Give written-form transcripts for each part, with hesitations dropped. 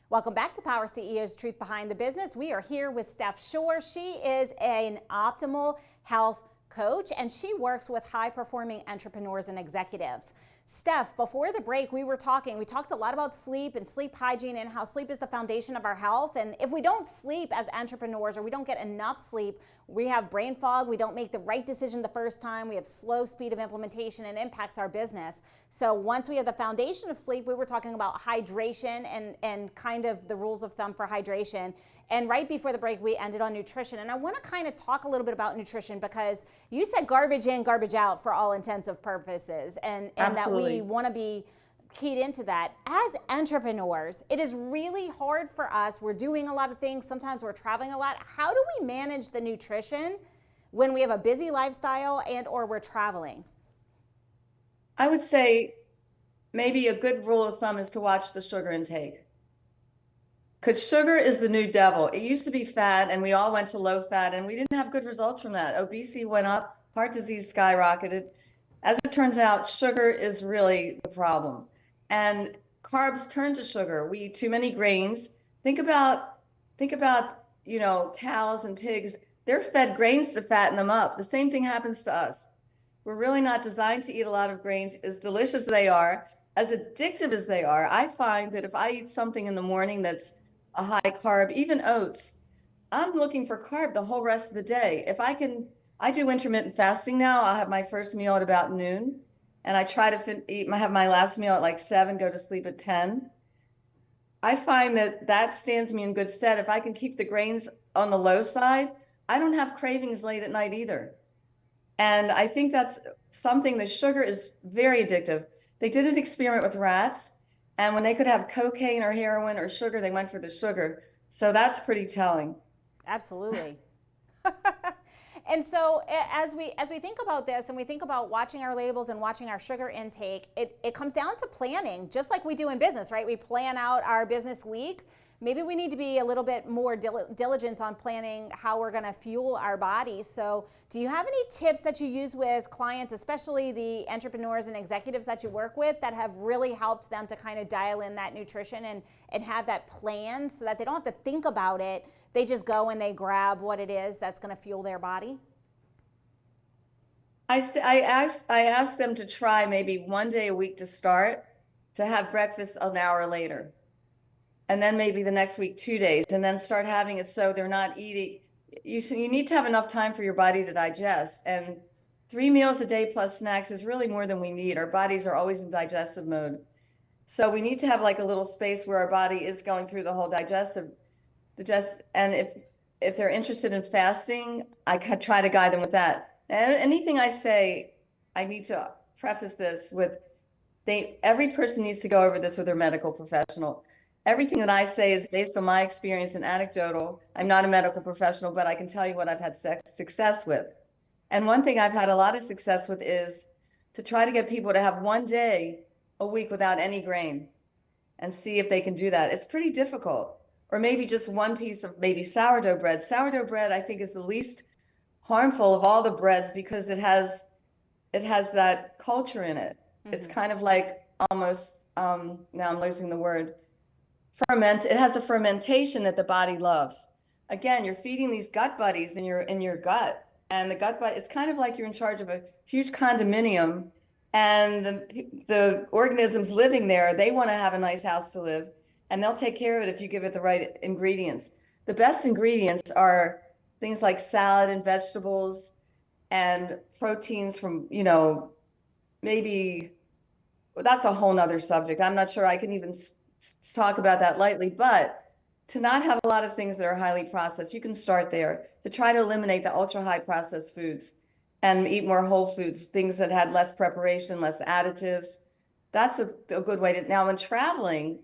Welcome back to Power CEO's Truth Behind the Business. We are here with Steph Shorr. She is an optimal health coach and she works with high-performing entrepreneurs and executives. Steph, before the break, we talked a lot about sleep and sleep hygiene and how sleep is the foundation of our health. And if we don't sleep as entrepreneurs or we don't get enough sleep, we have brain fog, we don't make the right decision the first time, we have slow speed of implementation and impacts our business. So once we have the foundation of sleep, we were talking about hydration and kind of the rules of thumb for hydration. And right before the break, we ended on nutrition. And I want to kind of talk a little bit about nutrition because you said garbage in, garbage out for all intensive purposes. And that we want to be keyed into that. As entrepreneurs, it is really hard for us. We're doing a lot of things. Sometimes we're traveling a lot. How do we manage the nutrition when we have a busy lifestyle and or we're traveling? I would say maybe a good rule of thumb is to watch the sugar intake. Because sugar is the new devil. It used to be fat and we all went to low fat and we didn't have good results from that. Obesity went up, heart disease skyrocketed. As it turns out, sugar is really the problem. And carbs turn to sugar. We eat too many grains. Think about, cows and pigs. They're fed grains to fatten them up. The same thing happens to us. We're really not designed to eat a lot of grains, as delicious as they are, as addictive as they are. I find that if I eat something in the morning that's a high carb, even oats, I'm looking for carb the whole rest of the day. I do intermittent fasting now. I'll have my first meal at about noon, and I try to have my last meal at like 7, go to sleep at 10. I find that stands me in good stead. If I can keep the grains on the low side, I don't have cravings late at night either. And I think that's something. The sugar is very addictive. They did an experiment with rats, and when they could have cocaine or heroin or sugar, they went for the sugar. So that's pretty telling. Absolutely. And so as we think about this and we think about watching our labels and watching our sugar intake, it comes down to planning, just like we do in business, right? We plan out our business week. Maybe we need to be a little bit more diligent on planning how we're going to fuel our bodies. So do you have any tips that you use with clients, especially the entrepreneurs and executives that you work with, that have really helped them to kind of dial in that nutrition and have that plan so that they don't have to think about it? They just go and they grab what it is that's going to fuel their body? I asked them to try maybe one day a week to start, to have breakfast an hour later. And then maybe the next week, 2 days, and then start having it so they're not eating. You need to have enough time for your body to digest. And 3 meals a day plus snacks is really more than we need. Our bodies are always in digestive mode. So we need to have like a little space where our body is going through the whole and if they're interested in fasting, I could try to guide them with that. And anything I say, I need to preface this with every person needs to go over this with their medical professional. Everything that I say is based on my experience and anecdotal. I'm not a medical professional, but I can tell you what I've had success with. And one thing I've had a lot of success with is to try to get people to have one day a week without any grain and see if they can do that. It's pretty difficult. Or maybe just one piece of maybe sourdough bread. Sourdough bread, I think, is the least harmful of all the breads because it has that culture in it. Mm-hmm. It's kind of like almost, now I'm losing the word, it has a fermentation that the body loves. Again, you're feeding these gut buddies in your gut, and the gut buddy, it's kind of like you're in charge of a huge condominium, and the organisms living there, they want to have a nice house to live, and they'll take care of it if you give it the right ingredients. The best ingredients are things like salad and vegetables and proteins from, maybe, well, that's a whole nother subject. I'm not sure I can even talk about that lightly, but to not have a lot of things that are highly processed, you can start there. To try to eliminate the ultra high processed foods and eat more whole foods, things that had less preparation, less additives. That's a good way to. Now when traveling,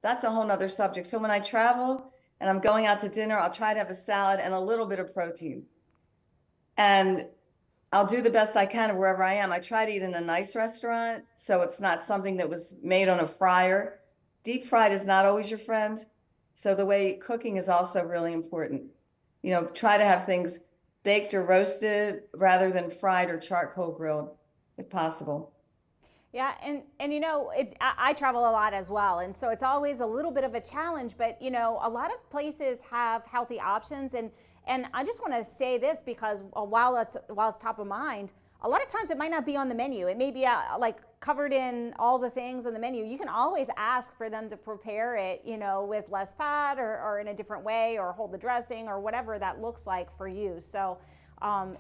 that's a whole nother subject. So when I travel and I'm going out to dinner, I'll try to have a salad and a little bit of protein. And I'll do the best I can wherever I am. I try to eat in a nice restaurant, so it's not something that was made on a fryer. Deep fried is not always your friend. So the way cooking is also really important. Try to have things baked or roasted rather than fried or charcoal grilled, if possible. Yeah, and I travel a lot as well, and so it's always a little bit of a challenge. But a lot of places have healthy options, and I just want to say this because while it's top of mind, a lot of times it might not be on the menu. It may be like covered in all the things on the menu. You can always ask for them to prepare it, with less fat or in a different way, or hold the dressing or whatever that looks like for you. So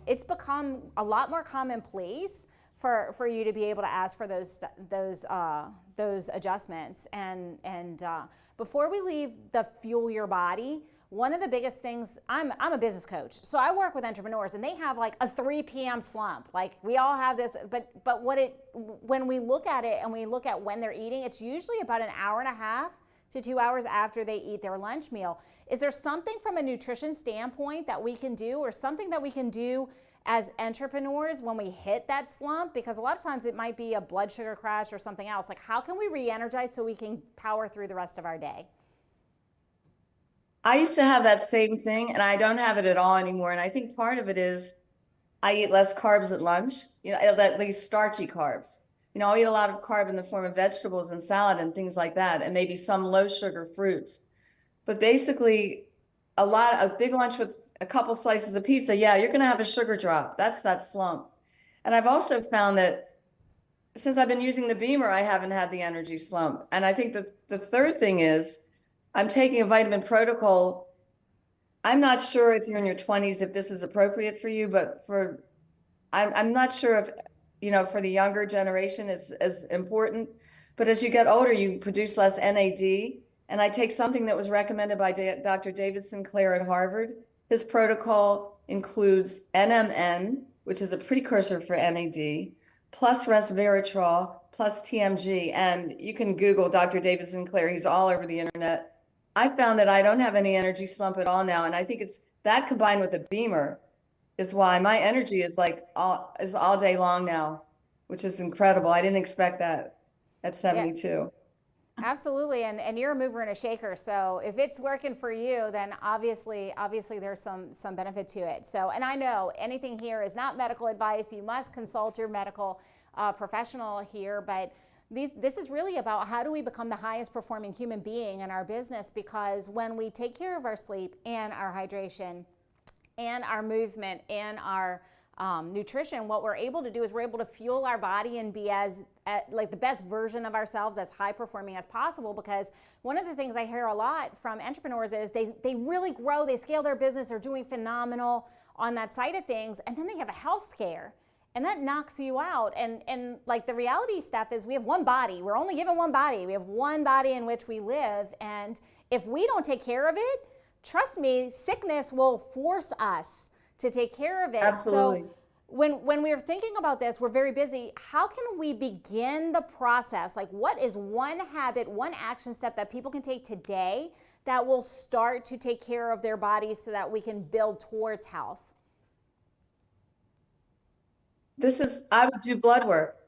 it's become a lot more commonplace for you to be able to ask for those adjustments. And before we leave the fuel your body, one of the biggest things, I'm a business coach, so I work with entrepreneurs, and they have like a 3 p.m. slump. Like we all have this, but when we look at it and we look at when they're eating, it's usually about an hour and a half to 2 hours after they eat their lunch meal. Is there something from a nutrition standpoint that we can do, or something that we can do as entrepreneurs when we hit that slump? Because a lot of times it might be a blood sugar crash or something else. Like, how can we re-energize so we can power through the rest of our day? I used to have that same thing, and I don't have it at all anymore. And I think part of it is I eat less carbs at lunch, at least starchy carbs. I'll eat a lot of carb in the form of vegetables and salad and things like that, and maybe some low sugar fruits. But basically, a big lunch with a couple slices of pizza, yeah, you're going to have a sugar drop. That's that slump. And I've also found that since I've been using the Beamer, I haven't had the energy slump. And I think the third thing is I'm taking a vitamin protocol. I'm not sure if you're in your 20s if this is appropriate for you, but I'm not sure if for the younger generation it's as important. But as you get older, you produce less NAD. And I take something that was recommended by Dr. David Sinclair at Harvard. His protocol includes NMN, which is a precursor for NAD, plus resveratrol, plus TMG. And you can Google Dr. David Sinclair. He's all over the internet. I found that I don't have any energy slump at all now. And I think it's that combined with the Beamer is why my energy is all day long now, which is incredible. I didn't expect that at Yeah. 72. Absolutely, and you're a mover and a shaker. So if it's working for you, then obviously there's some benefit to it. So, and I know anything here is not medical advice. You must consult your medical professional here. But this is really about how do we become the highest performing human being in our business? Because when we take care of our sleep and our hydration and our movement and our nutrition, what we're able to do is we're able to fuel our body and be like the best version of ourselves, as high performing as possible. Because one of the things I hear a lot from entrepreneurs is they really grow, they scale their business, they're doing phenomenal on that side of things, and then they have a health scare. And that knocks you out. And like the reality stuff is we have one body. We're only given one body. We have one body in which we live. And if we don't take care of it, trust me, sickness will force us to take care of it. Absolutely. So when we're thinking about this, we're very busy. How can we begin the process? Like, what is one habit, one action step that people can take today that will start to take care of their bodies so that we can build towards health? I would do blood work.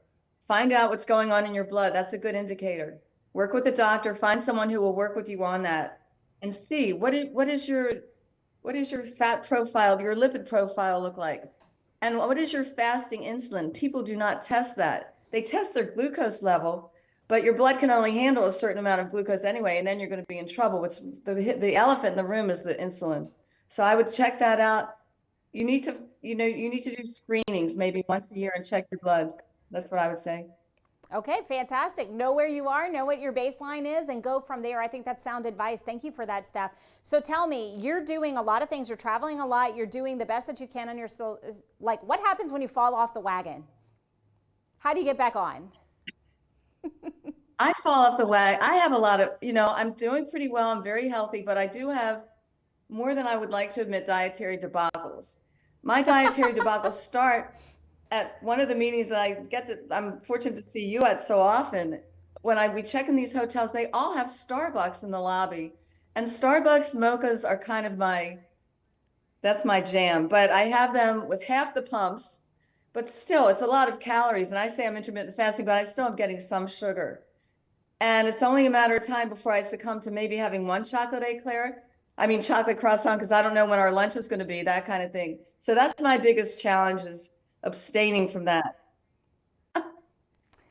Find out what's going on in your blood. That's a good indicator. Work with a doctor, find someone who will work with you on that, and see what is your fat profile, your lipid profile look like? And what is your fasting insulin? People do not test that. They test their glucose level, but your blood can only handle a certain amount of glucose anyway, and then you're going to be in trouble. What's the elephant in the room is the insulin. So I would check that out. You need to do screenings maybe once a year and check your blood. That's what I would say. Okay, fantastic. Know where you are, know what your baseline is, and go from there. I think that's sound advice. Thank you for that, Steph. So tell me, you're doing a lot of things. You're traveling a lot. You're doing the best that you can on your like, what happens when you fall off the wagon? How do you get back on? I fall off the wagon. I have a lot of, I'm doing pretty well. I'm very healthy, but I do have more than I would like to admit dietary debacles. My dietary debacles start at one of the meetings that I'm fortunate to see you at so often. When we check in these hotels, they all have Starbucks in the lobby, and Starbucks mochas are kind of that's my jam. But I have them with half the pumps, but still it's a lot of calories. And I say I'm intermittent fasting, but I still am getting some sugar. And it's only a matter of time before I succumb to maybe having one chocolate eclair. I mean, chocolate croissant, because I don't know when our lunch is going to be, that kind of thing. So that's my biggest challenge, is abstaining from that.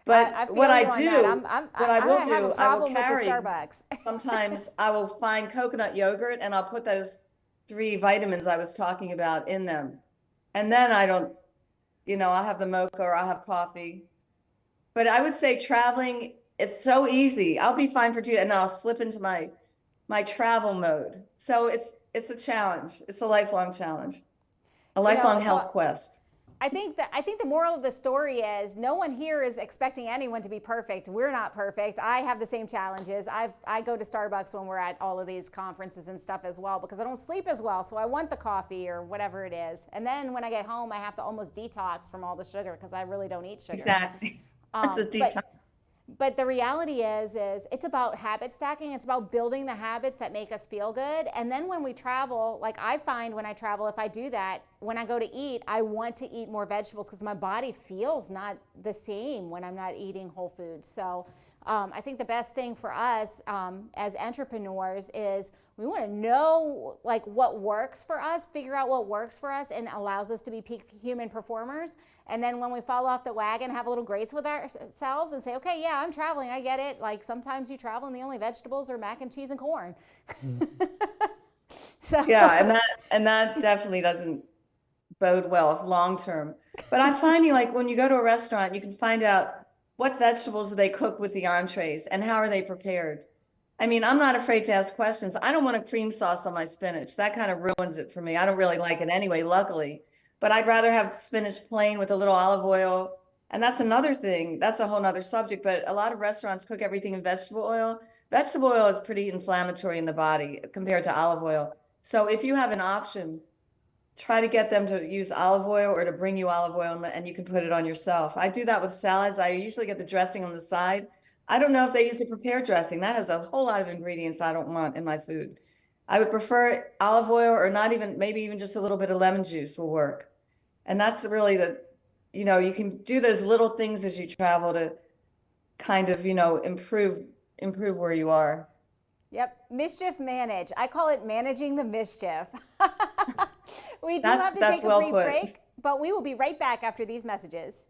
But I feel what you I on that. do, what I will have a do, I will problem with the carry, Starbucks. sometimes I will find coconut yogurt and I'll put those 3 vitamins I was talking about in them. And then I don't, I'll have the mocha or I'll have coffee. But I would say traveling, it's so easy. I'll be fine for 2, and then I'll slip into my travel mode. So it's a challenge. It's a lifelong challenge, a lifelong So health quest. I think the moral of the story is no one here is expecting anyone to be perfect. We're not perfect. I have the same challenges. I go to Starbucks when we're at all of these conferences and stuff as well because I don't sleep as well. So I want the coffee or whatever it is. And then when I get home, I have to almost detox from all the sugar because I really don't eat sugar. Exactly. That's a detox. But the reality is it's about habit stacking. It's about building the habits that make us feel good. And then when we travel, like I find when I travel, if I do that, when I go to eat, I want to eat more vegetables because my body feels not the same when I'm not eating whole foods. So I think the best thing for us as entrepreneurs is we want to know like what works for us, figure out what works for us and allows us to be peak human performers. And then when we fall off the wagon, have a little grace with ourselves and say, okay, yeah, I'm traveling. I get it. Like sometimes you travel and the only vegetables are mac and cheese and corn. So Yeah, and that definitely doesn't bode well long term. But I'm finding like when you go to a restaurant, you can find out what vegetables do they cook with the entrees and how are they prepared. I mean, I'm not afraid to ask questions. I don't want a cream sauce on my spinach. That kind of ruins it for me. I don't really like it anyway, luckily. But I'd rather have spinach plain with a little olive oil. And that's another thing. That's a whole nother subject. But a lot of restaurants cook everything in vegetable oil. Vegetable oil is pretty inflammatory in the body compared to olive oil. So if you have an option, try to get them to use olive oil or to bring you olive oil and you can put it on yourself. I do that with salads. I usually get the dressing on the side. I don't know if they use a prepared dressing. That has a whole lot of ingredients I don't want in my food. I would prefer olive oil or not even, maybe even just a little bit of lemon juice will work. And that's really you can do those little things as you travel to kind of, improve where you are. Yep, mischief manage. I call it managing the mischief. We do have to take a well brief put. break, but we will be right back after these messages.